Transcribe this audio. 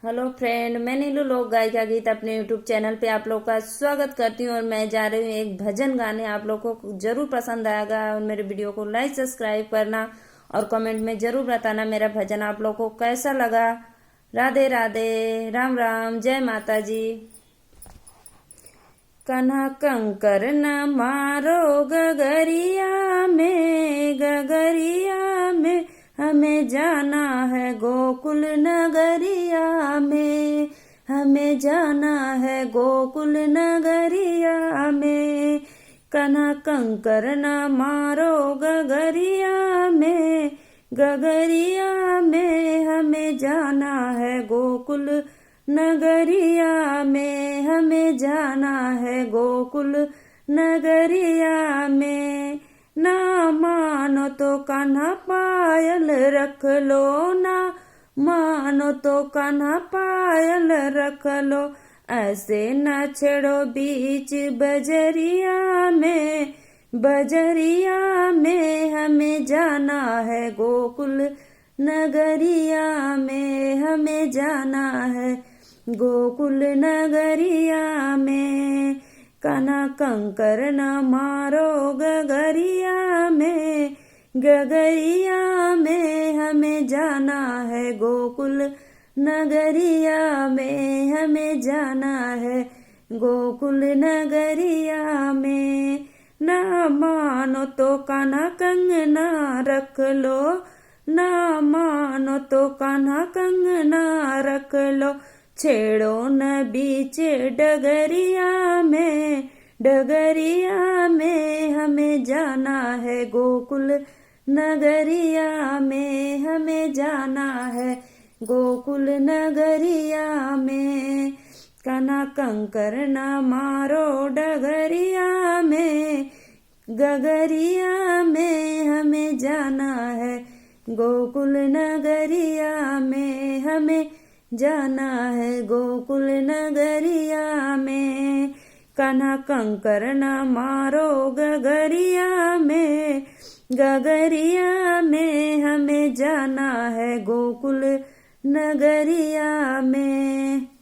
Hello friend, मैं नीलू लोक गायिका गीत अपने यूट्यूब चैनल पे आप लोग का स्वागत करती हूँ। और मैं जा रही हूँ एक भजन गाने। आप लोगों को जरूर पसंद आएगा और मेरे वीडियो को लाइक सब्सक्राइब करना और कमेंट में जरूर बताना मेरा भजन आप लोगों को कैसा लगा। राधे राधे, राम राम, जय माता जी। कन्हा कंकर न मारो गगरिया में हमें जाना है गोकुल नगरिया में। हमें जाना है गोकुल नगरिया में। कन्हा कंकर न मारो गगरिया में हमें जाना है गोकुल नगरिया में। हमें जाना है गोकुल नगरिया में। ना मानो तो कान्हा पायल रख लो, ना मानो तो कान्हा पायल रख लो। ऐसे न छेड़ो बीच बजरिया में हमें जाना है गोकुल नगरिया में। हमें जाना है गोकुल नगरिया में। कान्हा कंकर न मारो गगरिया में हमें जाना है गोकुल नगरिया में। हमें जाना है गोकुल नगरिया में। ना मानो तो कान्हा कंगना रख लो, ना मानो तो कान्हा कंगना रख लो। छेड़ो न बीच डगरिया में हमें जाना है गोकुल नगरिया में। हमें जाना है गोकुल नगरिया में। कान्हा कंकर न मारो डगरिया में हमें जाना है गोकुल नगरिया में। हमें जाना है गोकुल नगरिया में। कान्हा कंकर न मारो गगरिया में हमें जाना है गोकुल नगरिया में।